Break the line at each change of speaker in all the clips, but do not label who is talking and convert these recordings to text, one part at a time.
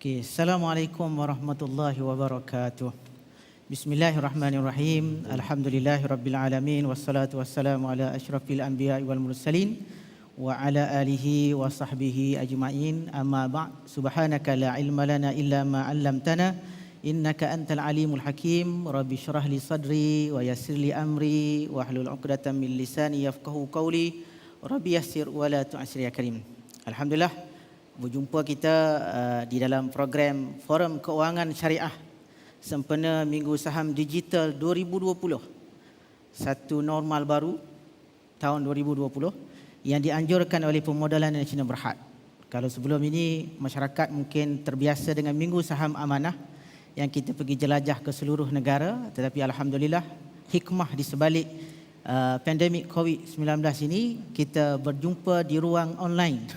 Okay. Assalamualaikum warahmatullahi wabarakatuh. Bismillahirrahmanirrahim. Alhamdulillahirabbil alamin wassalatu wassalamu ala asyrafil anbiya'i wal mursalin wa ala alihi wa sahbihi ajma'in. Amma ba'd. Subhanaka la ilma lana illa ma 'allamtana innaka antal alimul hakim. Rabbi shrah li sadri wa yassir li amri wa hlul 'uqdatam min lisani yafqahu qawli. Rabbi yassir wa la tu'sir ya karim. Alhamdulillah, berjumpa kita di dalam program Forum Keuangan Syariah sempena Minggu Saham Digital 2020. Satu normal baru tahun 2020 yang dianjurkan oleh Pemodalan Nasional Berhad. Kalau sebelum ini masyarakat mungkin terbiasa dengan Minggu Saham Amanah yang kita pergi jelajah ke seluruh negara, tetapi alhamdulillah hikmah di sebalik pandemik COVID-19 ini kita berjumpa di ruang online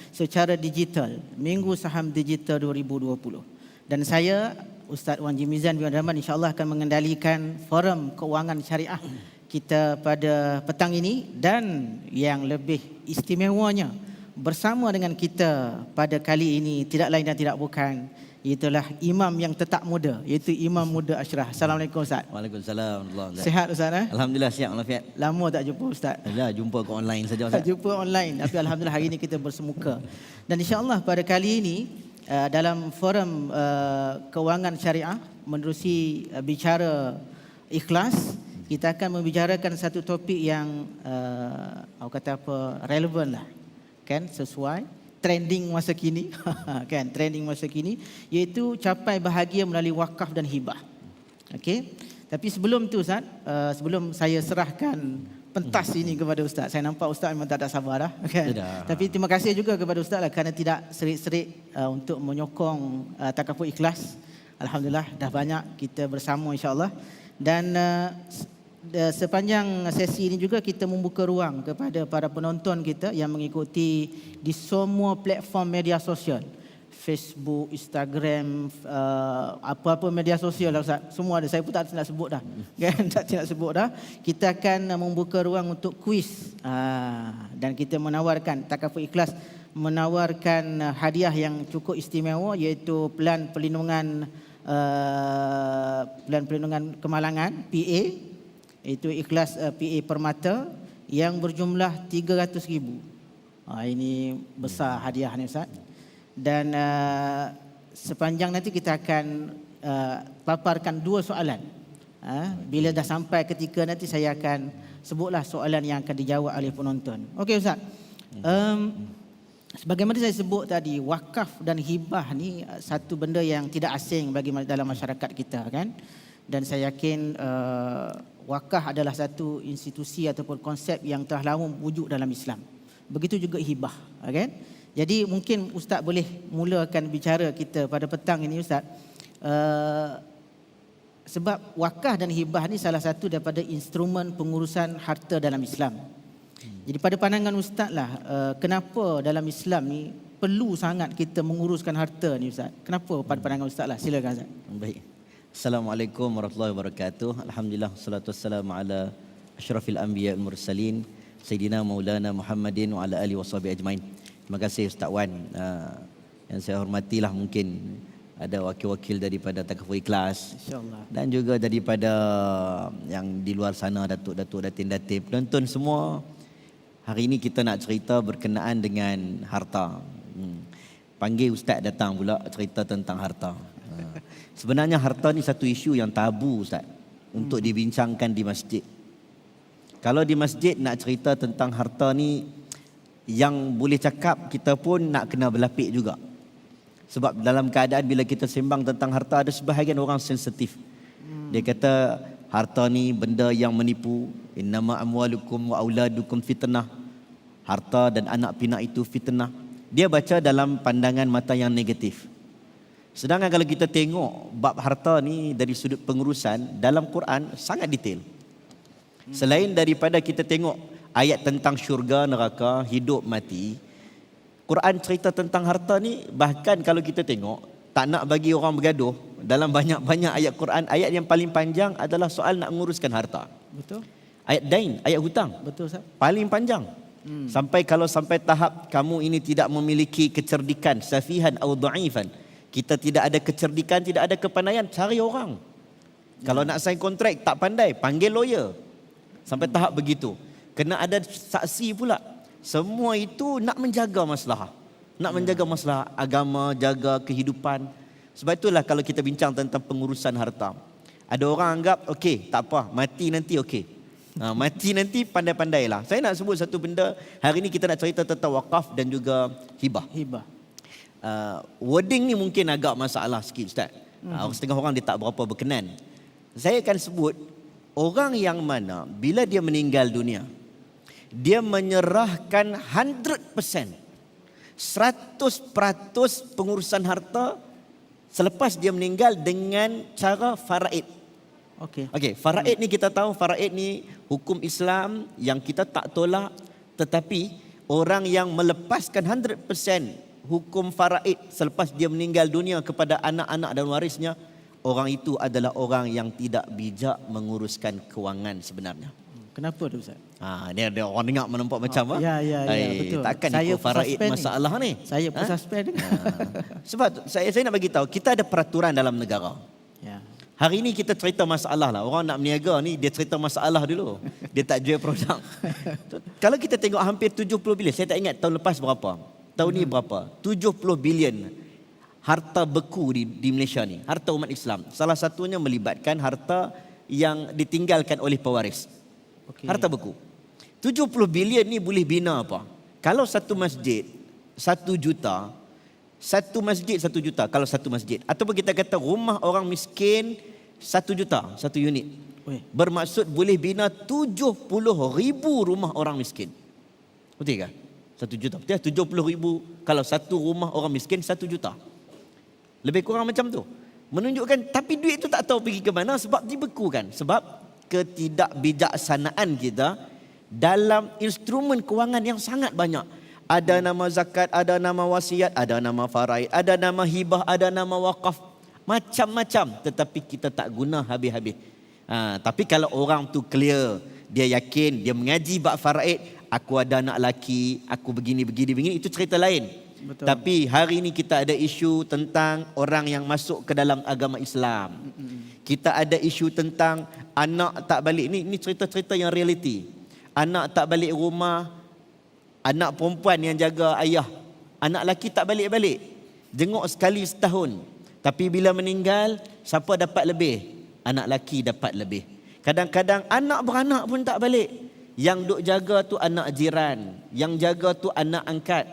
secara digital, Minggu Saham Digital 2020. Dan saya, Ustaz Wan Jimizan bin Rahman, insyaAllah akan mengendalikan forum keuangan syariah kita pada petang ini. Dan yang lebih istimewanya, bersama dengan kita pada kali ini tidak lain dan tidak bukan, itulah imam yang tetap muda, iaitu Imam Muda Ashraf. Assalamualaikum Ustaz.
Waalaikumsalam.
Sihat Ustaz?
Alhamdulillah sihat walafiat.
Lama tak jumpa Ustaz.
Ya, jumpa ke online saja Ustaz.
Jumpa online, tapi alhamdulillah hari ini kita bersemuka. Dan insya-Allah pada kali ini dalam forum keuangan syariah menerusi bicara ikhlas, kita akan membicarakan satu topik yang relevan lah, kan, sesuai trending masa kini kan, trending masa kini, iaitu capai bahagia melalui wakaf dan hibah. Okey, tapi sebelum tu Ustaz, sebelum saya serahkan pentas ini kepada Ustaz, saya nampak Ustaz memang tak ada sabar dah, kan? Tapi terima kasih juga kepada Ustaz lah kerana tidak serik-serik untuk menyokong takaful ikhlas. Alhamdulillah dah banyak kita bersama insya-Allah. Dan sepanjang sesi ini juga kita membuka ruang kepada para penonton kita yang mengikuti di semua platform media sosial, Facebook, Instagram, apa-apa media sosial lah Ustaz. Semua ada, saya pun tak nak sebut dah. Kan, tak nak sebut dah. Kita akan membuka ruang untuk kuis. Dan kita menawarkan, takaful ikhlas menawarkan hadiah yang cukup istimewa, iaitu pelan pelindungan kemalangan PA, itu ikhlas PA Permata yang berjumlah 300,000. Ini besar hadiah ni Ustaz. Dan sepanjang nanti kita akan paparkan 2 soalan. Bila dah sampai ketika nanti saya akan sebutlah soalan yang akan dijawab oleh penonton. Okey Ustaz. Sebagaimana saya sebut tadi, wakaf dan hibah ni satu benda yang tidak asing bagi dalam masyarakat kita, kan. Dan saya yakin wakaf adalah satu institusi ataupun konsep yang telah lama wujud dalam Islam. Begitu juga hibah, kan? Jadi mungkin Ustaz boleh mulakan bicara kita pada petang ini Ustaz. Sebab wakaf dan hibah ni salah satu daripada instrumen pengurusan harta dalam Islam. Jadi pada pandangan Ustaz lah, kenapa dalam Islam ni perlu sangat kita menguruskan harta ni Ustaz? Kenapa pada pandangan Ustaz lah? Silakan Ustaz.
Baik. Assalamualaikum warahmatullahi wabarakatuh. Alhamdulillah, salatu wassalamu ala asyrafil anbiya wal mursalin Sayyidina Maulana Muhammadin wa ala alihi washabihi ajmain. Terima kasih Ustaz Wan. Yang saya hormatilah, mungkin ada wakil-wakil daripada takaful ikhlas,
insya-Allah,
dan juga daripada yang di luar sana, datuk-datuk, datin-datin, penonton semua. Hari ini kita nak cerita berkenaan dengan harta. Panggil Ustaz datang pula cerita tentang harta. Sebenarnya harta ni satu isu yang tabu Ustaz untuk dibincangkan di masjid. Kalau di masjid nak cerita tentang harta ni, yang boleh cakap kita pun nak kena berlapik juga. Sebab dalam keadaan bila kita sembang tentang harta, ada sebahagian orang sensitif. Dia kata harta ni benda yang menipu. Innama amwalukum wa auladukum fitnah. Harta dan anak pinak itu fitnah. Dia baca dalam pandangan mata yang negatif. Sedangkan kalau kita tengok bab harta ni dari sudut pengurusan dalam Quran sangat detail. Selain daripada kita tengok ayat tentang syurga, neraka, hidup, mati, Quran cerita tentang harta ni, bahkan kalau kita tengok, tak nak bagi orang bergaduh, dalam banyak-banyak ayat Quran, ayat yang paling panjang adalah soal nak menguruskan harta.
Betul.
Ayat dain, ayat hutang.
Betul Ustaz.
Paling panjang. Sampai tahap kamu ini tidak memiliki kecerdikan, safihan atau dhaifan, Kita tidak ada kecerdikan, tidak ada kepandaian, cari orang. Kalau nak sign kontrak tak pandai, panggil lawyer. Sampai tahap begitu. Kena ada saksi pula. Semua itu nak menjaga masalah. Nak menjaga masalah agama, jaga kehidupan. Sebab itulah kalau kita bincang tentang pengurusan harta. Ada orang anggap, okey, tak apa, mati nanti okey. Mati nanti pandai-pandailah. Saya nak sebut satu benda. Hari ini kita nak cerita tentang wakaf dan juga hibah. Wording ni mungkin agak masalah sikit Ustaz. Setengah orang dia tak berapa berkenan. Saya akan sebut orang yang mana bila dia meninggal dunia, dia menyerahkan 100%, 100% pengurusan harta selepas dia meninggal dengan cara faraid. Okey, faraid ni kita tahu, faraid ni hukum Islam yang kita tak tolak, tetapi orang yang melepaskan 100% hukum faraid selepas dia meninggal dunia kepada anak-anak dan warisnya, orang itu adalah orang yang tidak bijak menguruskan kewangan sebenarnya.
Kenapa tu Ustaz?
Dia orang dengar menampak macam
Ya, betul.
Takkan
saya
ikut faraid masalah ni.
Saya pun suspend.
Sebab saya nak bagi tahu, kita ada peraturan dalam negara.
Ya.
Hari ini kita cerita masalah lah. Orang nak berniaga ni, dia cerita masalah dulu. Dia tak jual produk. Kalau kita tengok hampir 70 bilion, saya tak ingat tahun lepas berapa. Tahun ni berapa? 70 bilion harta beku di Malaysia ni. Harta umat Islam. Salah satunya melibatkan harta yang ditinggalkan oleh pewaris. Harta beku. 70 bilion ni boleh bina apa? Kalau satu masjid 1 juta, satu masjid 1 juta kalau satu masjid. Ataupun kita kata rumah orang miskin 1 juta, satu unit. Bermaksud boleh bina 70,000 rumah orang miskin. Betul ke? 1 juta. Betul 70,000 kalau satu rumah orang miskin 1 juta. Lebih kurang macam tu. Menunjukkan tapi duit tu tak tahu pergi ke mana sebab dibekukan. Sebab ketidakbijaksanaan kita dalam instrumen kewangan yang sangat banyak. Ada nama zakat, ada nama wasiat, ada nama faraid, ada nama hibah, ada nama wakaf. Macam-macam. Tetapi kita tak guna habis-habis. Tapi kalau orang tu clear, dia yakin, dia mengaji bab faraid, aku ada anak lelaki, aku begini, itu cerita lain.
Betul.
Tapi hari ini kita ada isu tentang orang yang masuk ke dalam agama Islam. Kita ada isu tentang anak tak balik. Ini cerita-cerita yang realiti. Anak tak balik rumah, anak perempuan yang jaga ayah, anak lelaki tak balik-balik. Jenguk sekali setahun. Tapi bila meninggal, siapa dapat lebih? Anak lelaki dapat lebih. Kadang-kadang anak beranak pun tak balik. Yang duk jaga tu anak jiran, yang jaga tu anak angkat.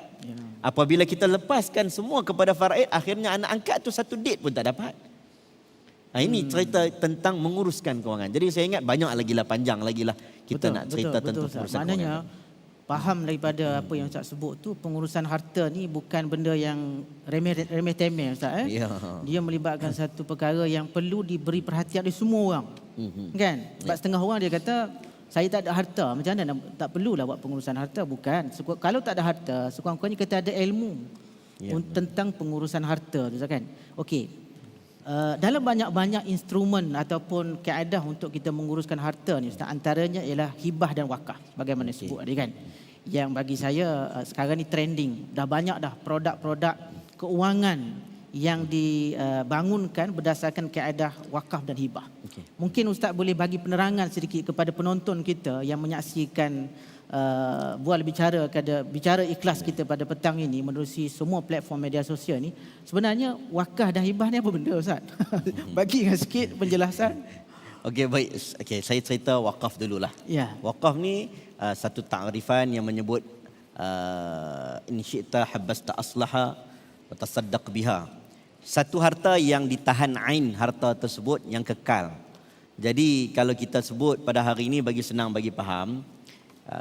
Apabila kita lepaskan semua kepada faraid, akhirnya anak angkat tu satu date pun tak dapat. Ini cerita tentang menguruskan kewangan. Jadi saya ingat banyak lagi lah, panjang lagi lah kita nak cerita tentang pengurusan
maknanya,
kewangan.
Faham daripada apa yang Ustaz sebut tu, pengurusan harta ni bukan benda yang remeh-temeh Ustaz.
Ya.
Dia melibatkan satu perkara yang perlu diberi perhatian oleh semua orang. Kan? Sebab setengah orang dia kata, saya tak ada harta, macam mana tak perlulah buat pengurusan harta. Bukan. Kalau tak ada harta, sekurang-kurangnya kita ada ilmu tentang pengurusan harta tu kan. Okey. Dalam banyak-banyak instrumen ataupun kaedah untuk kita menguruskan harta ni Ustaz, antaranya ialah hibah dan wakaf bagaimana sebut tadi kan. Yang bagi saya sekarang ni trending. Dah banyak dah produk-produk keuangan yang dibangunkan berdasarkan kaedah wakaf dan hibah. Mungkin Ustaz boleh bagi penerangan sedikit kepada penonton kita yang menyaksikan bicara ikhlas kita pada petang ini menerusi semua platform media sosial ni. Sebenarnya wakaf dan hibah ni apa benda Ustaz? Bagi sikit penjelasan.
Okey, baik. Okey, saya cerita wakaf dululah.
Ya.
Wakaf ni satu ta'rifan yang menyebut in syi'ta habbasta aslaha wa tasaddaq biha. Satu harta yang ditahan ain harta tersebut yang kekal. Jadi kalau kita sebut pada hari ini bagi senang bagi faham,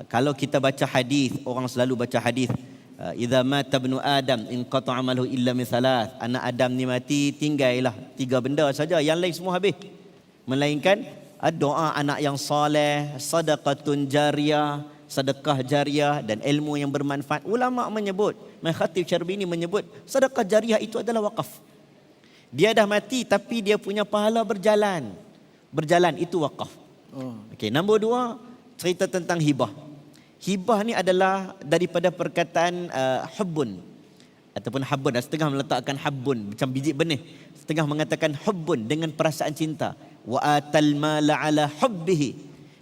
kalau kita baca hadis, orang selalu baca hadis, idza mata ibnu adam inqata amaluhu illa min thalath. Anak Adam ni mati, tinggallah 3 benda saja, yang lain semua habis. Melainkan doa anak yang soleh, sadaqatun jariyah, sedekah jariah dan ilmu yang bermanfaat. Ulama menyebut, Khatib Syarbini menyebut sedekah jariah itu adalah wakaf. Dia dah mati tapi dia punya pahala berjalan. Berjalan itu wakaf. Okey, nombor 2 cerita tentang hibah. Hibah ni adalah daripada perkataan hubbun. ataupun habbun, setengah meletakkan habbun macam biji benih, setengah mengatakan hubbun dengan perasaan cinta. Wa atal mala ala hubbihi,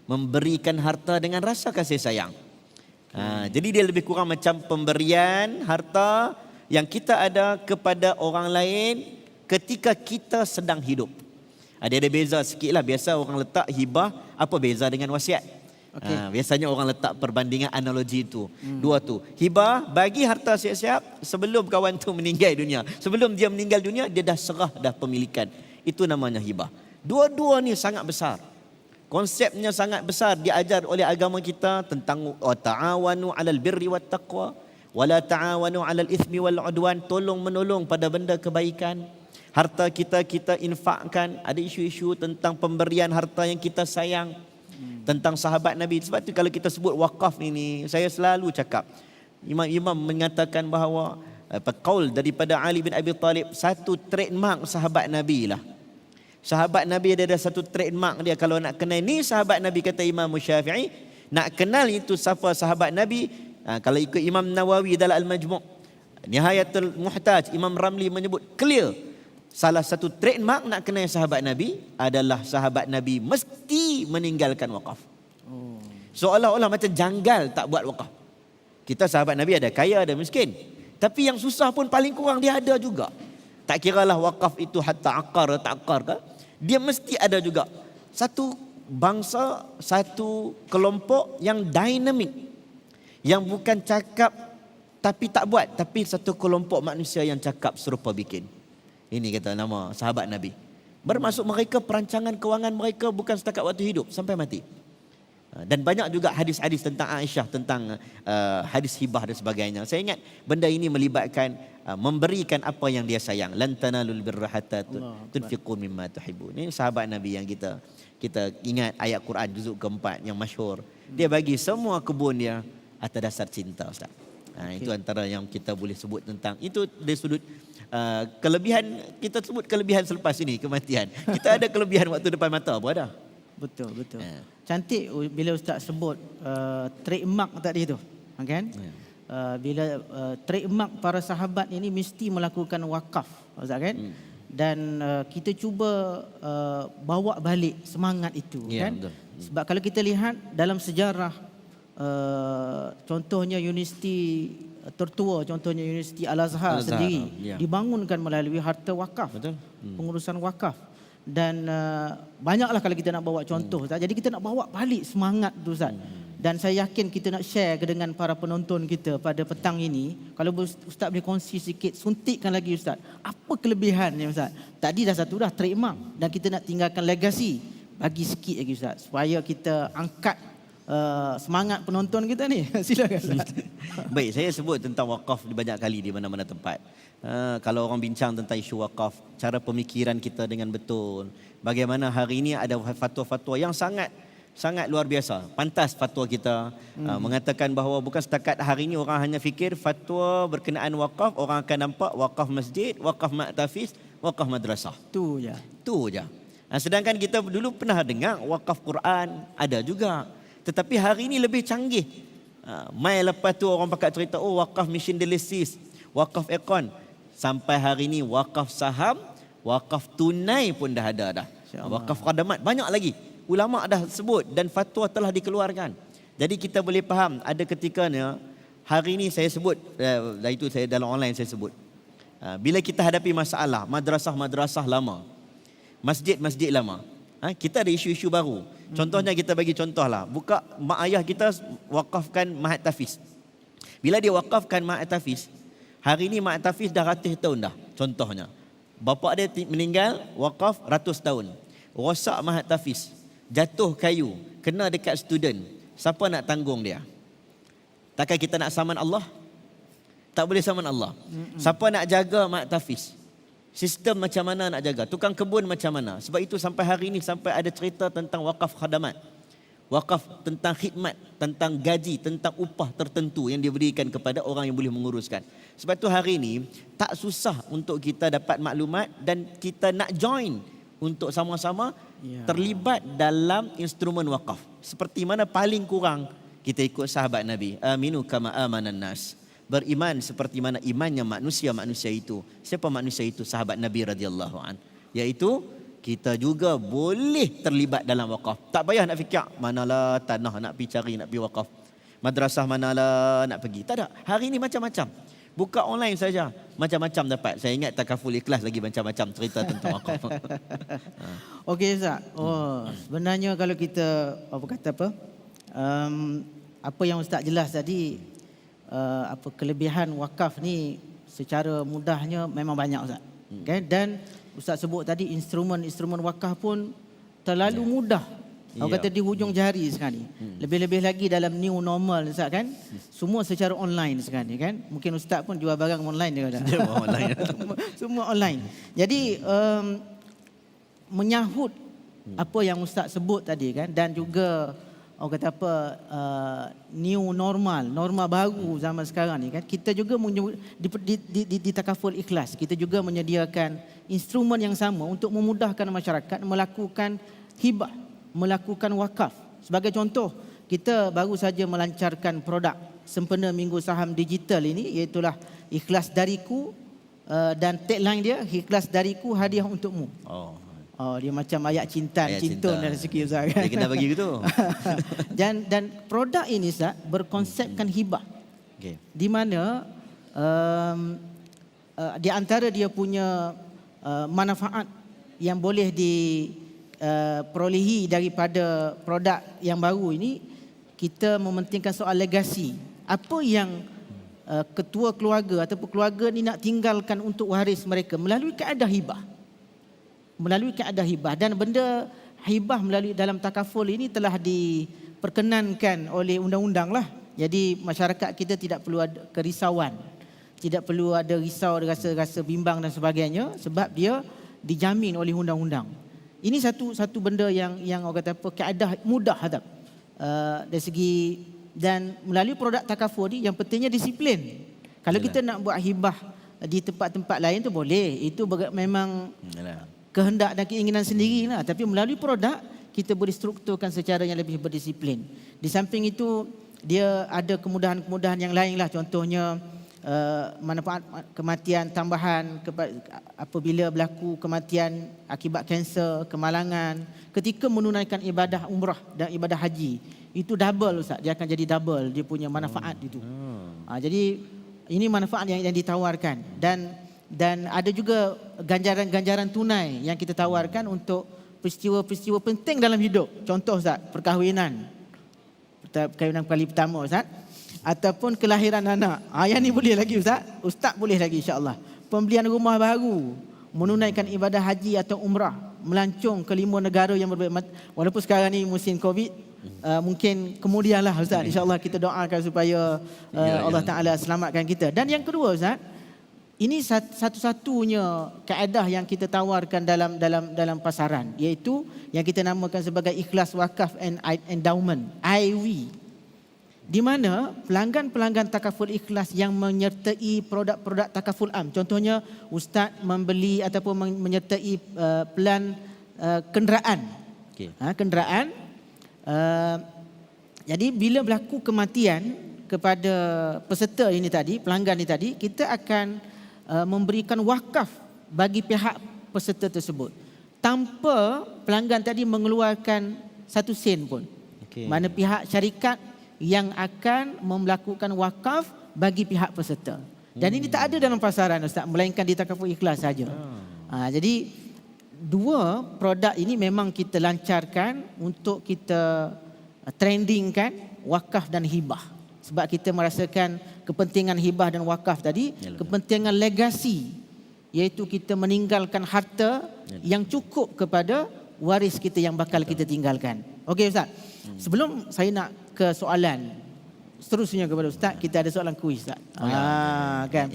memberikan harta dengan rasa kasih sayang. Jadi dia lebih kurang macam pemberian harta yang kita ada kepada orang lain ketika kita sedang hidup. Ada beza sikit lah. Biasa orang letak hibah, apa beza dengan wasiat? Okay. Biasanya orang letak perbandingan analogi itu. Dua tu. Hibah, bagi harta siap-siap sebelum kawan tu meninggal dunia. Sebelum dia meninggal dunia, dia dah serah dah pemilikan. Itu namanya hibah. Dua-dua ni sangat besar. Konsepnya sangat besar, diajar oleh agama kita tentang ta'awanu 'alal birri wat taqwa wa la ta'awanu 'alal itsmi wal 'udwan, tolong menolong pada benda kebaikan. Harta kita infakkan. Ada isu-isu tentang pemberian harta yang kita sayang, tentang sahabat Nabi. Sebab tu kalau kita sebut wakaf ini, saya selalu cakap, imam-imam mengatakan bahawa qaul daripada Ali bin Abi Talib, satu trademark sahabat Nabi lah. Sahabat Nabi ada satu trademark dia. Kalau nak kenal ni sahabat Nabi, kata Imam Syafi'i, nak kenal itu siapa sahabat Nabi, kalau ikut Imam Nawawi dalam Al-Majmu', Nihayatul Muhtaj, Imam Ramli menyebut clear, salah satu trademark nak kenal sahabat Nabi adalah sahabat Nabi mesti meninggalkan wakaf. Seolah-olah macam janggal tak buat wakaf. Kita sahabat Nabi ada kaya, ada miskin, tapi yang susah pun paling kurang dia ada juga. Tak kiralah wakaf itu hatta akar atau tak akar ke, dia mesti ada juga. Satu bangsa, satu kelompok yang dinamik, yang bukan cakap tapi tak buat, tapi satu kelompok manusia yang cakap serupa bikin. Ini kata nama sahabat Nabi. Bermaksud mereka perancangan kewangan mereka bukan setakat waktu hidup, sampai mati. Dan banyak juga hadis-hadis tentang Aisyah, tentang hadis hibah dan sebagainya. Saya ingat benda ini melibatkan memberikan apa yang dia sayang. Lan tanalul birra hatta tunfiqu mimma tuhibbun. Ini sahabat Nabi yang kita ingat ayat Quran juzuk keempat yang masyhur. Dia bagi semua kebun dia atas dasar cinta, Ustaz. Itu antara yang kita boleh sebut tentang itu dari sudut kelebihan. Kita sebut kelebihan selepas ini kematian. Kita ada kelebihan waktu depan mata apa ada.
Betul. Cantik bila Ustaz sebut trademark tadi tu, kan? Bila trademark para sahabat ini mesti melakukan wakaf, Ustaz, kan? Dan kita cuba bawa balik semangat itu, kan? Betul. Sebab kalau kita lihat dalam sejarah, contohnya universiti tertua, contohnya Universiti Al-Azhar sendiri dibangunkan melalui harta wakaf. Betul. Pengurusan wakaf. Dan banyaklah kalau kita nak bawa contoh, Ustaz. Jadi kita nak bawa balik semangat tu, Ustaz. Dan saya yakin kita nak share dengan para penonton kita pada petang ini. Kalau Ustaz boleh kongsi sikit, suntikkan lagi, Ustaz, apa kelebihannya, Ustaz? Tadi dah satu dah trademark, dan kita nak tinggalkan legasi. Bagi sikit lagi, Ustaz, supaya kita angkat semangat penonton kita ni. Silakan.
Baik, saya sebut tentang wakaf di banyak kali di mana-mana tempat. Kalau orang bincang tentang isu wakaf, cara pemikiran kita dengan betul. Bagaimana hari ini ada fatwa-fatwa yang sangat luar biasa. Pantas fatwa kita mengatakan bahawa bukan setakat hari ini orang hanya fikir fatwa berkenaan wakaf, orang akan nampak wakaf masjid, wakaf maktafiz, wakaf madrasah. Tu je. Sedangkan kita dulu pernah dengar wakaf Quran, ada juga. Tetapi hari ini lebih canggih. Mai lepas tu orang pakat cerita, wakaf mission dialysis, wakaf aircon. Sampai hari ini wakaf saham, wakaf tunai pun dah ada dah. Wakaf khadamat banyak lagi. Ulama dah sebut dan fatwa telah dikeluarkan. Jadi kita boleh faham ada ketikanya hari ini saya sebut, itu saya dalam online saya sebut. Bila kita hadapi masalah madrasah-madrasah lama, masjid-masjid lama, kita ada isu-isu baru. Contohnya kita bagi contohlah, buka mak ayah kita wakafkan Mahat Tafiz. Bila dia wakafkan Mahat Tafiz, hari ini Mahat Tafiz dah ratus tahun dah. Contohnya, bapa dia meninggal, wakaf ratus tahun. Rosak Mahat Tafiz, jatuh kayu, kena dekat student. Siapa nak tanggung dia? Takkan kita nak saman Allah? Tak boleh saman Allah. Siapa nak jaga Mahat Tafiz? Sistem macam mana nak jaga? Tukang kebun macam mana? Sebab itu sampai hari ini sampai ada cerita tentang wakaf khadamat. Wakaf tentang khidmat, tentang gaji, tentang upah tertentu yang diberikan kepada orang yang boleh menguruskan. Sebab itu hari ini tak susah untuk kita dapat maklumat dan kita nak join untuk sama-sama terlibat dalam instrumen wakaf. Seperti mana paling kurang kita ikut sahabat Nabi. Aminu kama amanan nas. beriman seperti mana imannya manusia-manusia itu. Siapa manusia itu? Sahabat Nabi radhiyallahu an. Iaitu kita juga boleh terlibat dalam wakaf. Tak payah nak fikir manalah tanah nak pergi cari, nak pergi wakaf. Madrasah manalah nak pergi. Tak ada. Hari ini macam-macam. Buka online saja, macam-macam dapat. Saya ingat Takaful Ikhlas lagi macam-macam cerita tentang wakaf.
Okey Ustaz. Sebenarnya kalau kita apa yang Ustaz jelas tadi, kelebihan wakaf ni secara mudahnya memang banyak Ustaz. Okay? Dan Ustaz sebut tadi instrumen wakaf pun terlalu mudah. Orang kata di hujung jari sekarang ni. Lebih-lebih lagi dalam new normal Ustaz kan. Semua secara online sekarang ni kan. Mungkin Ustaz pun jual barang online dia kata.
Online.
Semua online. Jadi menyahut apa yang Ustaz sebut tadi kan, dan juga orang kata new normal baru zaman sekarang ni kan, kita juga di Takaful Ikhlas kita juga menyediakan instrumen yang sama untuk memudahkan masyarakat melakukan hibah, melakukan wakaf. Sebagai contoh, kita baru saja melancarkan produk sempena Minggu Saham Digital ini, iaitulah Ikhlas Dariku, dan tagline dia Ikhlas Dariku, hadiah untukmu. Dia macam ayat cinta cintun dari segi Ustaz kan.
Dia kena bagi gitu.
dan produk ini Ustaz berkonsepkan hibah. Di mana di antara dia punya manfaat yang boleh diperolehi daripada produk yang baru ini, kita mementingkan soal legasi. Apa yang ketua keluarga ataupun keluarga ni nak tinggalkan untuk waris mereka melalui kaedah hibah. Dan benda hibah melalui dalam takaful ini telah diperkenankan oleh undang-undang lah. Jadi masyarakat kita tidak perlu ada kerisauan, tidak perlu ada risau, rasa bimbang dan sebagainya, sebab dia dijamin oleh undang-undang. Ini satu benda yang orang kata kaedah mudah dari segi, dan melalui produk takaful ni yang pentingnya disiplin. Kalau kita nak buat hibah di tempat-tempat lain tu boleh, itu memang kehendak dan keinginan sendirilah. Tapi melalui produk kita boleh strukturkan secara yang lebih berdisiplin. Di samping itu dia ada kemudahan-kemudahan yang lain lah. Contohnya manfaat kematian tambahan apabila berlaku kematian akibat kanser, kemalangan, ketika menunaikan ibadah umrah dan ibadah haji. Itu double Ustaz, dia akan jadi double dia punya manfaat itu. Jadi ini manfaat yang ditawarkan, dan ada juga ganjaran-ganjaran tunai yang kita tawarkan untuk peristiwa-peristiwa penting dalam hidup. Contoh Ustaz, perkahwinan kali pertama Ustaz, ataupun kelahiran anak. Yang ni boleh lagi Ustaz. Ustaz boleh lagi insya-Allah. Pembelian rumah baru, menunaikan ibadah haji atau umrah, melancong ke 5 negara yang berbeza. Walaupun sekarang ni musim Covid, mungkin kemudianlah Ustaz, insya-Allah kita doakan supaya Allah Taala selamatkan kita. Dan yang kedua Ustaz, ini satu-satunya kaedah yang kita tawarkan dalam pasaran, iaitu yang kita namakan sebagai Ikhlas Wakaf and Endowment, IW. Di mana pelanggan-pelanggan Takaful Ikhlas yang menyertai produk-produk Takaful Am, contohnya Ustaz membeli ataupun menyertai pelan kenderaan. Kenderaan. Jadi bila berlaku kematian kepada peserta ini tadi, pelanggan ini tadi, kita akan memberikan wakaf bagi pihak peserta tersebut tanpa pelanggan tadi mengeluarkan 1 sen pun. Mana pihak syarikat yang akan melakukan wakaf bagi pihak peserta. Dan ini tak ada dalam pasaran Ustaz, melainkan di Takaful Ikhlas saja. Jadi 2 produk ini memang kita lancarkan untuk kita trendingkan wakaf dan hibah. Sebab kita merasakan kepentingan hibah dan wakaf tadi, kepentingan legasi, iaitu kita meninggalkan harta yang cukup kepada waris kita yang bakal kita tinggalkan. Okey Ustaz, sebelum saya nak ke soalan seterusnya kepada Ustaz, kita ada soalan kuis Ustaz. Kan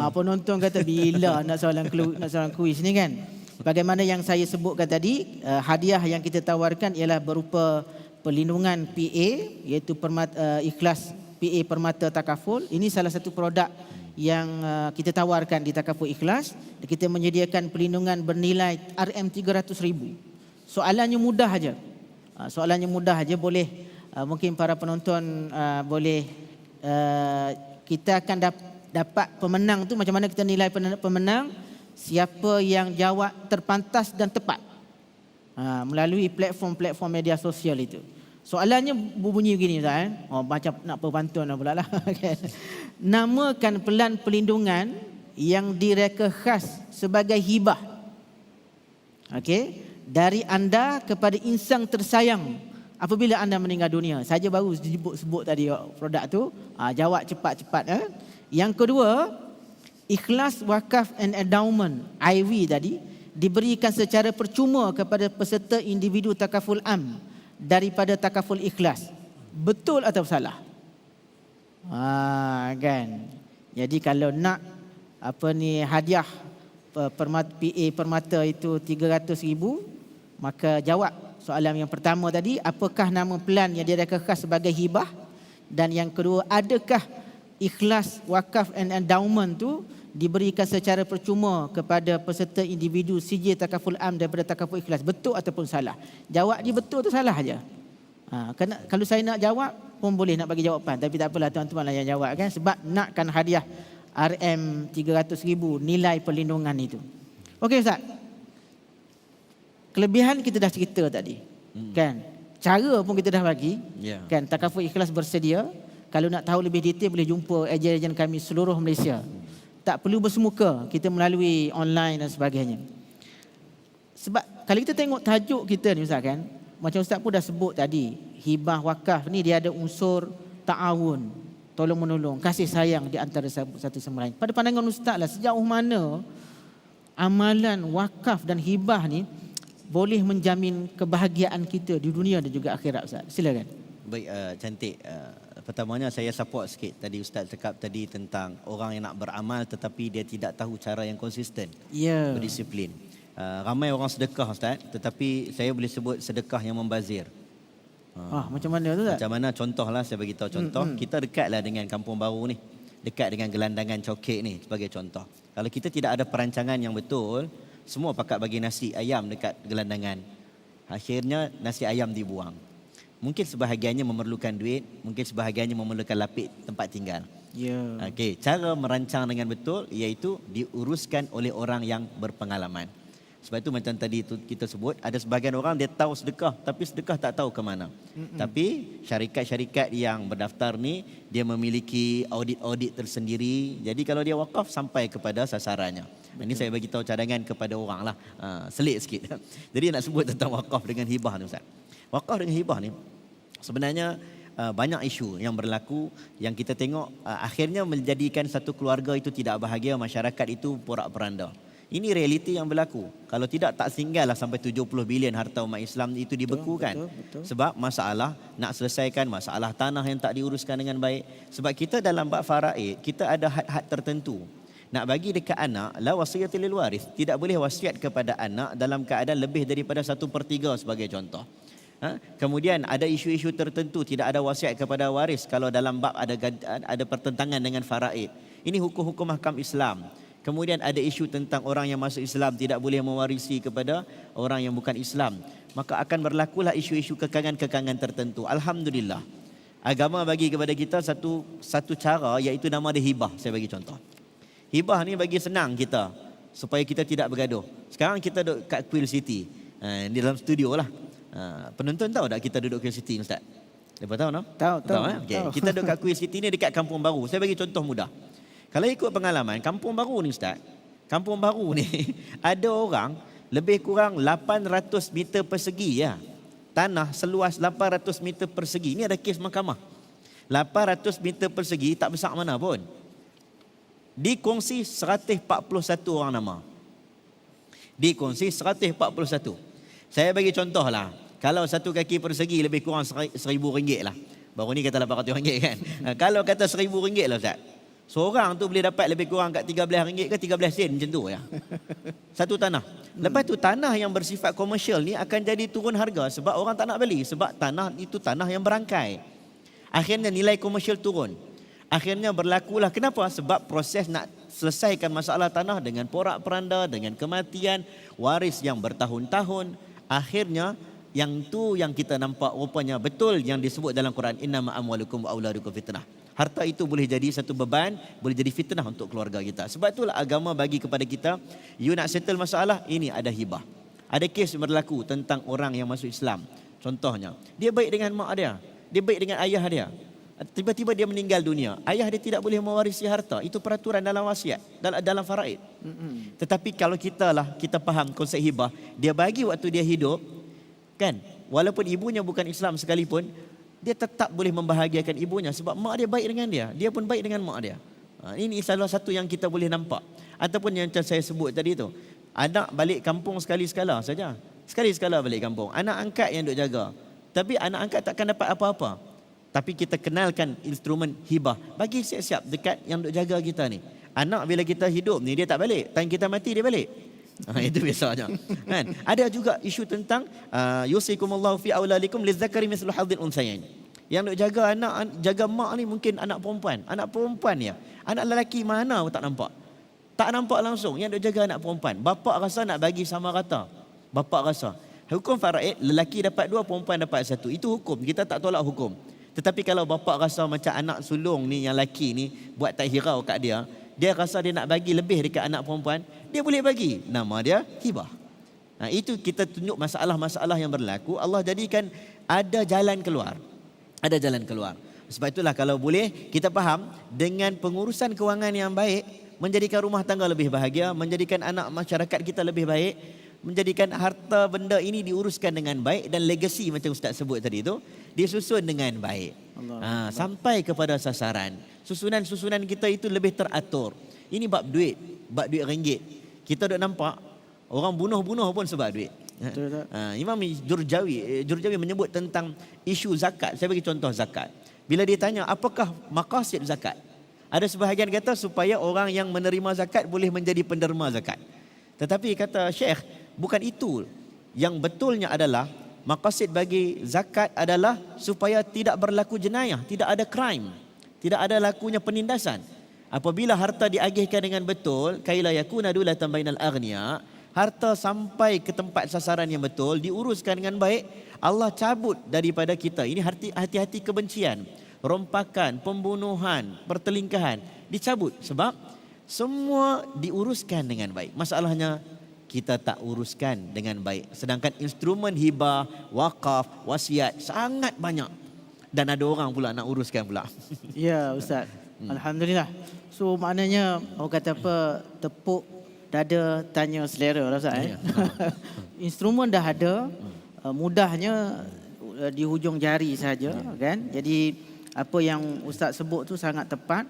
penonton kata bila nak soalan kuis ni kan. Bagaimana yang saya sebutkan tadi, hadiah yang kita tawarkan ialah berupa perlindungan PA, iaitu Ikhlas PA Permata Takaful. Ini salah satu produk yang kita tawarkan di Takaful Ikhlas. Kita menyediakan perlindungan bernilai RM300,000. Soalannya mudah aja. Boleh mungkin para penonton boleh kita akan dapat pemenang tu. Macam mana kita nilai pemenang? Siapa yang jawab terpantas dan tepat melalui platform-platform media sosial itu. Soalannya berbunyi begini Ustaz. Macam nak perbantuan pula lah. Namakan pelan perlindungan yang direka khas sebagai hibah. Okey, dari anda kepada insan tersayang apabila anda meninggal dunia. Saja baru sebut tadi produk tu. Jawab cepat-cepat. Yang kedua, ikhlas wakaf and endowment IV tadi diberikan secara percuma kepada peserta individu takaful am daripada takaful ikhlas. Betul atau salah? Kan. Jadi kalau nak hadiah PA permata itu 300,000, maka jawab soalan yang pertama tadi, apakah nama pelan yang direka khas sebagai hibah? Dan yang kedua, adakah ikhlas wakaf and endowment tu diberikan secara percuma kepada peserta individu CJ takaful am daripada takaful ikhlas? Betul ataupun salah? Jawab dia betul atau salah aja. Kalau saya nak jawab pun boleh nak bagi jawapan, tapi tak apalah, tuan-tuan lah yang jawab kan, sebab nakkan hadiah RM300,000 nilai perlindungan itu. Okey Ustaz. Kelebihan kita dah cerita tadi. Kan? Cara pun kita dah bagi. Kan, takaful ikhlas bersedia. Kalau nak tahu lebih detail boleh jumpa ejen-ejen kami seluruh Malaysia. Tak perlu bersemuka, kita melalui online dan sebagainya. Sebab kalau kita tengok tajuk kita ni Ustaz kan, macam Ustaz pun dah sebut tadi, hibah wakaf ni dia ada unsur ta'awun, tolong menolong, kasih sayang di antara satu sama lain. Pada pandangan Ustaz lah, sejauh mana amalan wakaf dan hibah ni boleh menjamin kebahagiaan kita di dunia dan juga akhirat Ustaz? Silakan.
Baik, cantik. Pertamanya saya support sikit tadi Ustaz cakap tadi tentang orang yang nak beramal tetapi dia tidak tahu cara yang konsisten, berdisiplin. Ramai orang sedekah Ustaz, tetapi saya boleh sebut sedekah yang membazir.
Macam mana tu Ustaz?
Macam mana, contohlah saya bagi tahu contoh. Kita dekatlah dengan Kampung Baru ni, dekat dengan gelandangan cokek ni sebagai contoh. Kalau kita tidak ada perancangan yang betul, semua pakat bagi nasi ayam dekat gelandangan. Akhirnya nasi ayam dibuang. Mungkin sebahagiannya memerlukan duit, mungkin sebahagiannya memerlukan lapik tempat tinggal. Okey, cara merancang dengan betul iaitu diuruskan oleh orang yang berpengalaman. Sebab itu macam tadi tu kita sebut, ada sebahagian orang dia tahu sedekah tapi sedekah tak tahu ke mana. Tapi syarikat-syarikat yang berdaftar ni dia memiliki audit-audit tersendiri. Jadi kalau dia wakaf sampai kepada sasarannya. Ini saya bagi tahu cadangan kepada orang lah. Selit sikit. Jadi nak sebut tentang wakaf dengan hibah ni Ustaz. Wakaf dengan hibah ni sebenarnya banyak isu yang berlaku yang kita tengok akhirnya menjadikan satu keluarga itu tidak bahagia, masyarakat itu porak-poranda. Ini realiti yang berlaku. Kalau tidak tak singgahlah sampai 70 bilion harta umat Islam itu dibekukan. Betul. Sebab masalah nak selesaikan masalah tanah yang tak diuruskan dengan baik. Sebab kita dalam bab faraid kita ada had-had tertentu. Nak bagi dekat anak, la wasiyatil lil waris. Tidak boleh wasiat kepada anak dalam keadaan lebih daripada 1/3 sebagai contoh. Kemudian ada isu-isu tertentu tidak ada wasiat kepada waris kalau dalam bab ada pertentangan dengan faraid. Ini hukum-hukum mahkam Islam. Kemudian ada isu tentang orang yang masuk Islam tidak boleh mewarisi kepada orang yang bukan Islam. Maka akan berlakulah isu-isu kekangan-kekangan tertentu. Alhamdulillah. Agama bagi kepada kita satu cara iaitu nama dia hibah. Saya bagi contoh. Hibah ni bagi senang kita supaya kita tidak bergaduh. Sekarang kita duduk kat Queen City. Di dalam studio lah. Penonton tahu tak kita duduk Queen City Ustaz? Lepas tahu no?
Tahu.
Okay. Kita duduk kat Queen City ni dekat Kampung Baru. Saya bagi contoh mudah. Kalau ikut pengalaman Kampung Baru ni Ustaz, Kampung Baru ni ada orang lebih kurang 800 meter persegi ya. Tanah seluas 800 meter persegi. Ini ada kes mahkamah. 800 meter persegi tak besar mana pun. Dikongsi 141 orang nama. Dikongsi 141. Saya bagi contoh lah. Kalau satu kaki persegi lebih kurang RM1,000 lah. Baru ni kata RM800 kan. Kalau kata RM1,000 lah Ustaz. Seorang tu boleh dapat lebih kurang kat RM13 ke 13 sen macam tu ya. Satu tanah. Lepas tu tanah yang bersifat komersial ni akan jadi turun harga sebab orang tak nak beli. Sebab tanah itu tanah yang berangkai. Akhirnya nilai komersial turun. Akhirnya berlakulah. Kenapa? Sebab proses nak selesaikan masalah tanah dengan porak-poranda, dengan kematian, waris yang bertahun-tahun. Akhirnya yang tu yang kita nampak rupanya betul yang disebut dalam Quran, innama amwalukum wa auladukum fitnah. Harta itu boleh jadi satu beban, boleh jadi fitnah untuk keluarga kita. Sebab itulah agama bagi kepada kita, you nak settle masalah, ini ada hibah. Ada kes berlaku tentang orang yang masuk Islam. Contohnya, dia baik dengan mak dia, dia baik dengan ayah dia. Tiba-tiba dia meninggal dunia, ayah dia tidak boleh mewarisi harta. Itu peraturan dalam wasiat, dalam faraid. Tetapi kalau kita faham konsep hibah, dia bagi waktu dia hidup, kan? Walaupun ibunya bukan Islam sekalipun, dia tetap boleh membahagiakan ibunya sebab mak dia baik dengan dia, dia pun baik dengan mak dia. Ini salah satu yang kita boleh nampak. Ataupun yang saya sebut tadi tu, anak balik kampung sekali-sekala saja. Sekali-sekala balik kampung, anak angkat yang duk jaga. Tapi anak angkat takkan dapat apa-apa. Tapi kita kenalkan instrumen hibah, bagi siap-siap dekat yang duk jaga kita ni. Anak bila kita hidup ni dia tak balik, time kita mati dia balik. Itu biasanya. Kan? Ada juga isu tentang yusikumullahu fi auladikum lizzakari mislu hadzil unsayain. Yang duk jaga anak, jaga mak ni mungkin anak perempuan. Anak perempuan ya. Anak lelaki mana tak nampak. Tak nampak langsung yang duk jaga anak perempuan. Bapa rasa nak bagi sama rata. Bapa rasa. Hukum faraid, lelaki dapat 2, perempuan dapat 1. Itu hukum. Kita tak tolak hukum. Tetapi kalau bapa rasa macam anak sulung ni yang lelaki ni buat tak hirau kat dia, dia rasa dia nak bagi lebih dekat anak perempuan, dia boleh bagi. Nama dia hibah. Itu kita tunjuk masalah-masalah yang berlaku. Allah jadikan ada jalan keluar. Ada jalan keluar. Sebab itulah kalau boleh kita faham, dengan pengurusan kewangan yang baik, menjadikan rumah tangga lebih bahagia, menjadikan anak masyarakat kita lebih baik, menjadikan harta benda ini diuruskan dengan baik, dan legasi macam Ustaz sebut tadi itu disusun dengan baik. Sampai kepada sasaran. Susunan-susunan kita itu lebih teratur. Ini bab duit ringgit. Kita dah nampak orang bunuh-bunuh pun sebab duit. Imam Jurjawi menyebut tentang isu zakat. Saya bagi contoh zakat. Bila dia tanya apakah maqasid zakat, ada sebahagian kata supaya orang yang menerima zakat boleh menjadi penderma zakat. Tetapi kata Syekh, bukan itu. Yang betulnya adalah maqasid bagi zakat adalah supaya tidak berlaku jenayah, tidak ada crime, tidak ada lakunya penindasan. Apabila harta diagihkan dengan betul, kaila yakuna dulatan bainal aghnia, harta sampai ke tempat sasaran yang betul, diuruskan dengan baik, Allah cabut daripada kita. Ini hati-hati kebencian, rompakan, pembunuhan, pertelingkahan, dicabut sebab semua diuruskan dengan baik. Masalahnya kita tak uruskan dengan baik. Sedangkan instrumen hibah, wakaf, wasiat sangat banyak. Dan ada orang pula nak uruskan pula.
Ya Ustaz. Alhamdulillah. So maknanya orang kata apa, tepuk dada tanya selera lah Ustaz. Instrumen dah ada, mudahnya di hujung jari saja kan. Jadi apa yang Ustaz sebut tu sangat tepat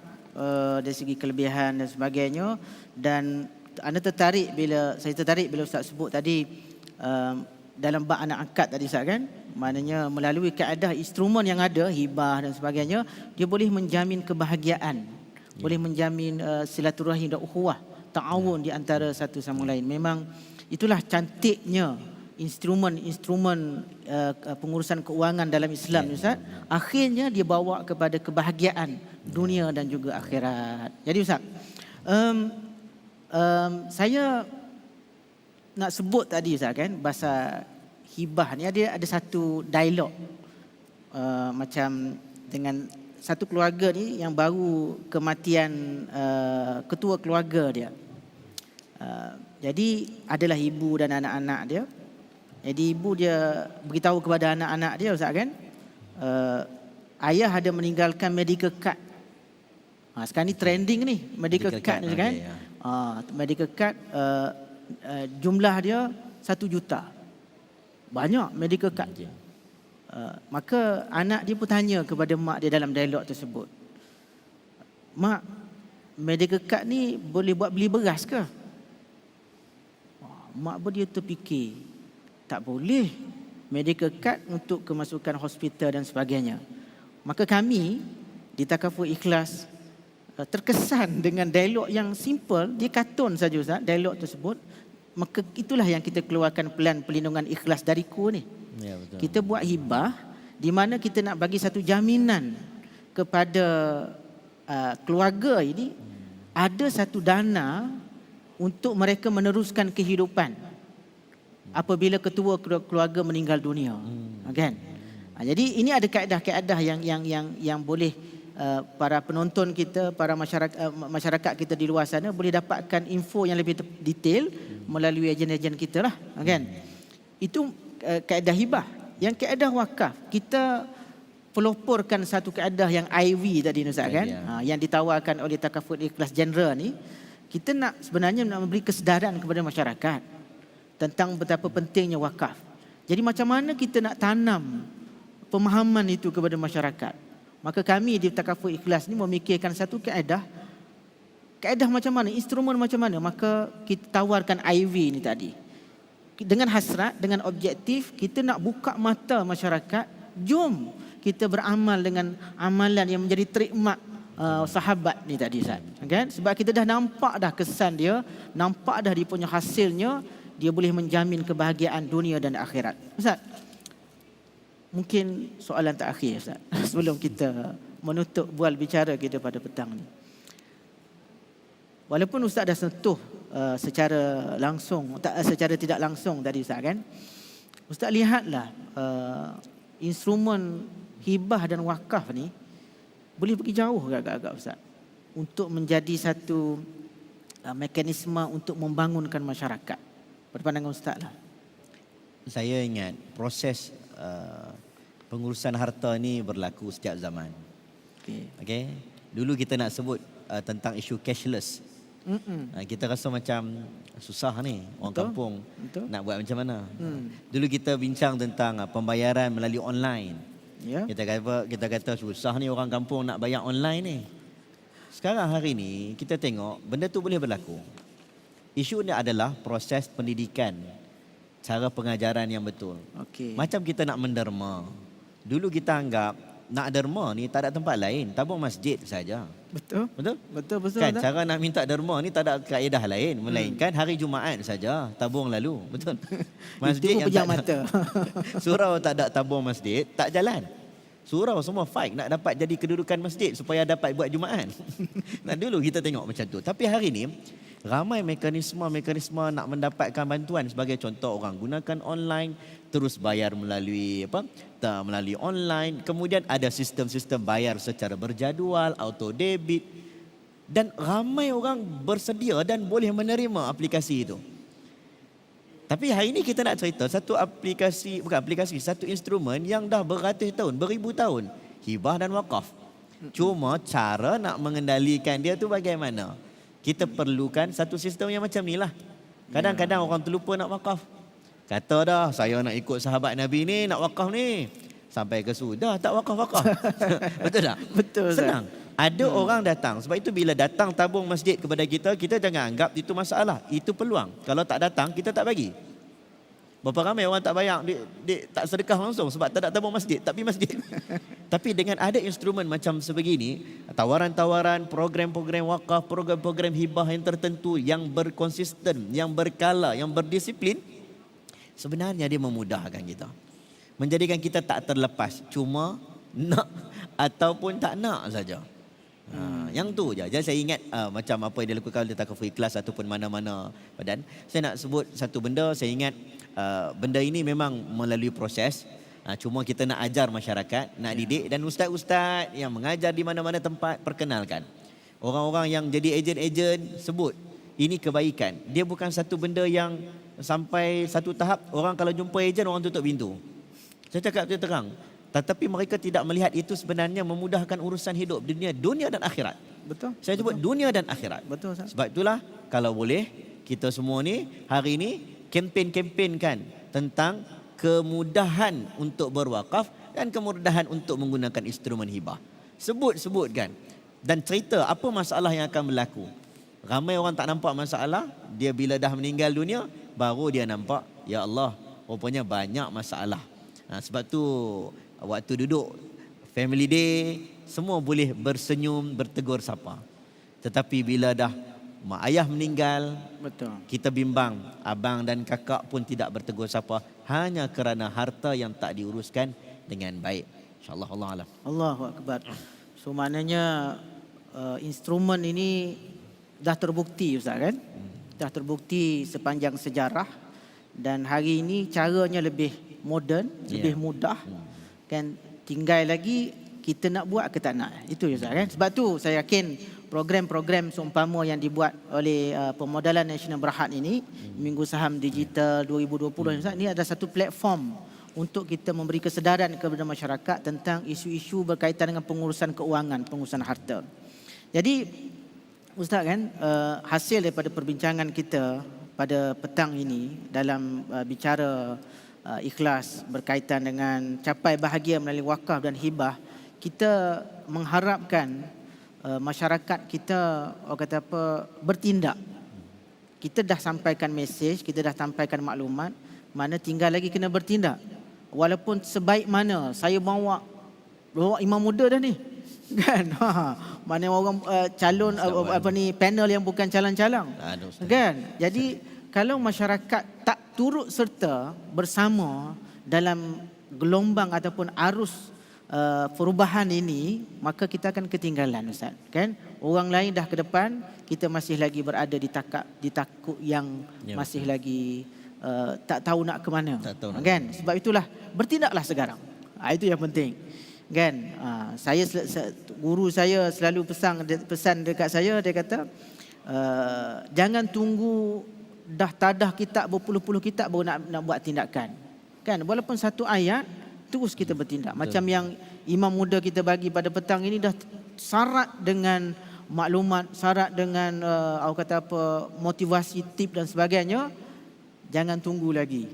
dari segi kelebihan dan sebagainya. Dan saya tertarik bila Ustaz sebut tadi dalam bab anak angkat tadi Ustaz kan, maknanya melalui kaedah instrumen yang ada, hibah dan sebagainya, dia boleh menjamin kebahagiaan, boleh menjamin silaturahim dan ukhuwah, ta'awun di antara satu sama lain. Memang itulah cantiknya instrumen pengurusan keuangan dalam Islam Ustaz. Akhirnya dia bawa kepada kebahagiaan dunia dan juga akhirat. Jadi Ustaz, saya nak sebut tadi Ustaz kan, bahasa hibah ni ada satu dialog macam dengan satu keluarga ni yang baru kematian ketua keluarga dia. Jadi adalah ibu dan anak-anak dia. Jadi ibu dia beritahu kepada anak-anak dia Ustaz kan, ayah ada meninggalkan medical card. Sekarang ni trending ni medical card ni kan. Medical card jumlah dia 1 juta. Banyak medical card dia. Maka anak dia pun tanya kepada mak dia dalam dialog tersebut, mak, medical card ni boleh buat beli beras ke? Mak pun dia terfikir, tak boleh. Medical card untuk kemasukan hospital dan sebagainya. Maka kami di Takaful Ikhlas terkesan dengan dialog yang simple, dia kartun saja Ustaz, dialog tersebut. Maka itulah yang kita keluarkan pelan pelindungan ikhlas dariku ni. Ya, betul. Kita buat hibah di mana kita nak bagi satu jaminan kepada keluarga ini, ada satu dana untuk mereka meneruskan kehidupan apabila ketua keluarga meninggal dunia. Kan? Jadi ini ada kaedah-kaedah yang boleh para penonton kita, para masyarakat kita di luar sana boleh dapatkan info yang lebih detail melalui ejen-ejen kita lah, kan? Itu kaedah hibah. Yang kaedah wakaf, kita peloporkan satu kaedah yang IV tadi Ustaz, kan? Yang ditawarkan oleh Takaful Ikhlas General ni, kita sebenarnya nak memberi kesedaran kepada masyarakat tentang betapa pentingnya wakaf. Jadi macam mana kita nak tanam pemahaman itu kepada masyarakat? Maka kami di Takaful Ikhlas ni memikirkan satu kaedah macam mana, instrumen macam mana. Maka kita tawarkan IV ni tadi. Dengan hasrat, dengan objektif, kita nak buka mata masyarakat. Jom kita beramal dengan amalan yang menjadi trikmat sahabat ni tadi, Ustaz, kan? Sebab kita dah nampak dah kesan dia, nampak dah dia punya hasilnya, dia boleh menjamin kebahagiaan dunia dan akhirat. Ustaz, mungkin soalan terakhir, Ustaz, sebelum kita menutup bual bicara kita pada petang ni. Walaupun Ustaz dah sentuh secara langsung, secara tidak langsung tadi, Ustaz, kan? Ustaz lihatlah instrumen hibah dan wakaf ni boleh pergi jauh agak-agak, Ustaz, untuk menjadi satu mekanisme untuk membangunkan masyarakat. Pada pandangan Ustaz lah.
Saya ingat proses pengurusan harta ni berlaku setiap zaman. Okay. Dulu kita nak sebut tentang isu cashless. Kita rasa macam susah ni orang kampung. Nak buat macam mana. Dulu kita bincang tentang pembayaran melalui online. Kita kata susah ni orang kampung nak bayar online ni. Sekarang hari ni kita tengok benda tu boleh berlaku. Isu ni adalah proses pendidikan, cara pengajaran yang betul. Macam kita nak menderma. Dulu kita anggap nak derma ni tak ada tempat lain, tabung masjid saja. Betul. Kan cara nak minta derma ni tak ada kaedah lain melainkan hari Jumaat saja tabung lalu. Betul. Masjid yang tak mata. Surau tak ada tabung masjid tak jalan. Surau semua fight nak dapat jadi kedudukan masjid supaya dapat buat Jumaat. Nah, dulu kita tengok macam tu. Tapi hari ni ramai mekanisme nak mendapatkan bantuan. Sebagai contoh, orang gunakan online, terus bayar melalui melalui online. Kemudian ada sistem-sistem bayar secara berjadual, auto debit, dan ramai orang bersedia dan boleh menerima aplikasi itu. Tapi hari ini kita nak cerita satu satu instrumen yang dah beratus tahun, beribu tahun, hibah dan wakaf. Cuma cara nak mengendalikan dia tu bagaimana? Kita perlukan satu sistem yang macam ni lah. Kadang-kadang orang terlupa nak wakaf. Kata dah, saya nak ikut sahabat Nabi ni, nak wakaf ni. Sampai ke sudah tak wakaf-wakaf. Betul tak? Betul. Senang. Ada orang datang. Sebab itu bila datang tabung masjid kepada kita, kita jangan anggap itu masalah. Itu peluang. Kalau tak datang, kita tak bagi. Berapa ramai orang tak bayar, tak sedekah langsung sebab tak ada tabung masjid, tak pergi masjid. Tapi dengan ada instrumen macam sebegini, tawaran-tawaran, program-program wakaf, program-program hibah yang tertentu, yang berkonsisten, yang berkala, yang berdisiplin, sebenarnya dia memudahkan kita. Menjadikan kita tak terlepas, cuma nak ataupun tak nak saja. Yang tu je. Jadi saya ingat macam apa yang dilakukan oleh Takaful Ikhlas ataupun mana-mana badan. Saya nak sebut satu benda, saya ingat benda ini memang melalui proses. Cuma kita nak ajar masyarakat, nak didik, dan ustaz-ustaz yang mengajar di mana-mana tempat perkenalkan. Orang-orang yang jadi ejen-ejen sebut ini kebaikan. Dia bukan satu benda yang sampai satu tahap orang kalau jumpa ejen orang tutup pintu. Saya cakap terang. Tetapi mereka tidak melihat itu sebenarnya memudahkan urusan hidup dunia dan akhirat. Betul. Saya sebut dunia dan akhirat. Betul. Sebab itulah kalau boleh kita semua ni hari ini kempen-kempenkan tentang kemudahan untuk berwakaf dan kemudahan untuk menggunakan instrumen hibah. Sebutkan dan cerita apa masalah yang akan berlaku. Ramai orang tak nampak masalah, dia bila dah meninggal dunia baru dia nampak, ya Allah, rupanya banyak masalah. Sebab tu waktu duduk family day semua boleh bersenyum, bertegur sapa. Tetapi bila dah mak ayah meninggal, betul, kita bimbang, abang dan kakak pun tidak bertegur sapa hanya kerana harta yang tak diuruskan dengan baik. InsyaAllah, Allah alam. Allahu Akbar. So maknanya instrumen ini dah terbukti, Ustaz, kan? Dah terbukti sepanjang sejarah, dan hari ini caranya lebih moden, lebih mudah. Kan tinggal lagi
kita nak buat ke tak nak. Itu je Ustaz kan. Sebab tu saya yakin program-program seumpama yang dibuat oleh Pemodalan Nasional Berhad ini, Minggu Saham Digital 2020 Ustaz, ini adalah satu platform untuk kita memberi kesedaran kepada masyarakat tentang isu-isu berkaitan dengan pengurusan keuangan, pengurusan harta. Jadi Ustaz kan, hasil daripada perbincangan kita pada petang ini dalam bicara ikhlas berkaitan dengan capai bahagia melalui wakaf dan hibah, kita mengharapkan masyarakat kita bertindak. Kita dah sampaikan mesej, kita dah sampaikan maklumat, mana tinggal lagi kena bertindak. Walaupun sebaik mana saya bawa imam muda dah ni. Kan? Mana orang calon panel yang bukan calang-calang. Kan? Jadi kalau masyarakat tak turut serta bersama dalam gelombang ataupun arus perubahan ini, maka kita akan ketinggalan Ustaz, kan? Orang lain dah ke depan, kita masih lagi berada di takuk yang masih lagi tak tahu nak ke mana, kan? Sebab itulah bertindaklah sekarang. Itu yang penting, kan? Guru saya selalu pesan dekat saya, dia kata jangan tunggu dah tadah kitab berpuluh-puluh kitab baru nak buat tindakan, kan? Walaupun satu ayat, terus kita bertindak. Macam yang imam muda kita bagi pada petang ini dah syarat dengan maklumat, syarat dengan motivasi, tip dan sebagainya. Jangan tunggu lagi.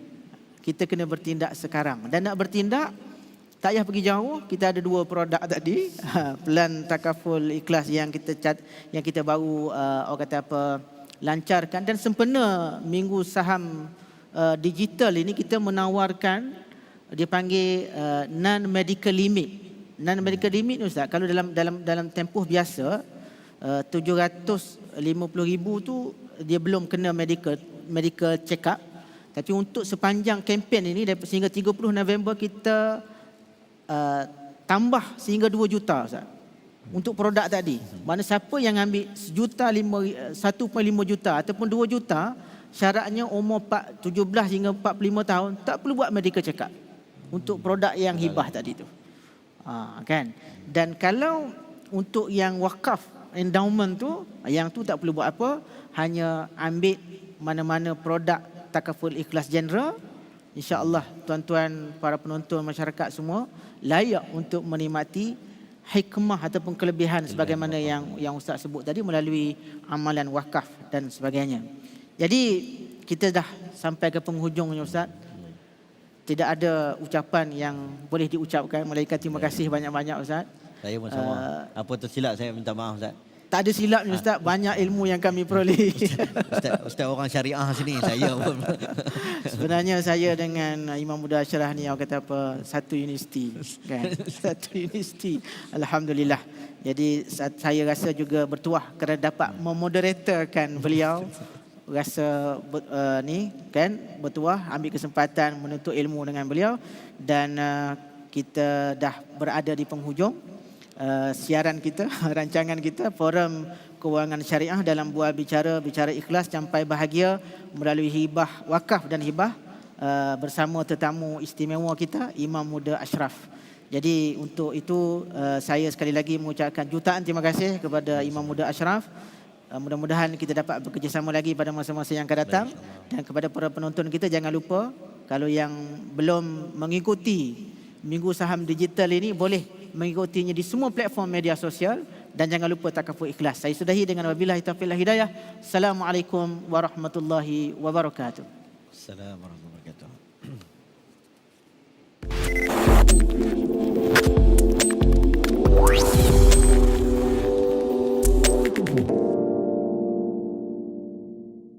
Kita kena bertindak sekarang. Dan nak bertindak tak payah pergi jauh. Kita ada 2 produk tadi. Pelan takaful ikhlas yang kita baru lancarkan, dan sempena Minggu Saham Digital ini kita menawarkan dia panggil non-medical limit. Non-medical limit Ustaz, kalau dalam tempoh biasa 750,000 tu dia belum kena medical check up. Tapi untuk sepanjang kempen ini sehingga 30 November kita tambah sehingga 2 juta Ustaz. Untuk produk tadi. Mana siapa yang ambil 1.5 juta ataupun 2 juta, syaratnya umur 17 hingga 45 tahun tak perlu buat medical check up. Untuk produk yang hibah tadi tu, kan? Dan kalau untuk yang wakaf endowment tu, yang tu tak perlu buat apa, hanya ambil mana-mana produk takaful ikhlas general. InsyaAllah tuan-tuan para penonton masyarakat semua layak untuk menikmati hikmah ataupun kelebihan sebagaimana yang Ustaz sebut tadi melalui amalan wakaf dan sebagainya. Jadi kita dah sampai ke penghujungnya Ustaz. Tidak ada ucapan yang boleh diucapkan melainkan terima kasih banyak-banyak Ustaz.
Saya pun sama. Apa tersilap saya minta maaf Ustaz.
Tak ada silap ni Ustaz, banyak ilmu yang kami peroleh.
Ustaz orang syariah sini, saya pun.
Sebenarnya saya dengan Imam Muda Ashraf ni satu universiti, kan? Satu universiti. Alhamdulillah. Jadi saya rasa juga bertuah kerana dapat memoderatorkan beliau. Rasa bertuah ambil kesempatan menuntut ilmu dengan beliau, dan kita dah berada di penghujung siaran kita, rancangan kita Forum Kewangan Syariah dalam buah bicara ikhlas sampai bahagia melalui hibah wakaf dan hibah bersama tetamu istimewa kita Imam Muda Ashraf. Jadi untuk itu saya sekali lagi mengucapkan jutaan terima kasih kepada Imam Muda Ashraf. Mudah-mudahan kita dapat bekerjasama lagi pada masa-masa yang akan datang. Dan kepada para penonton kita, jangan lupa kalau yang belum mengikuti Minggu Saham Digital ini, boleh mengikutinya di semua platform media sosial. Dan jangan lupa takaful ikhlas. Saya sudahi dengan wabillahi taufiq wal hidayah. Assalamualaikum warahmatullahi wabarakatuh.
Assalamualaikum warahmatullahi wabarakatuh.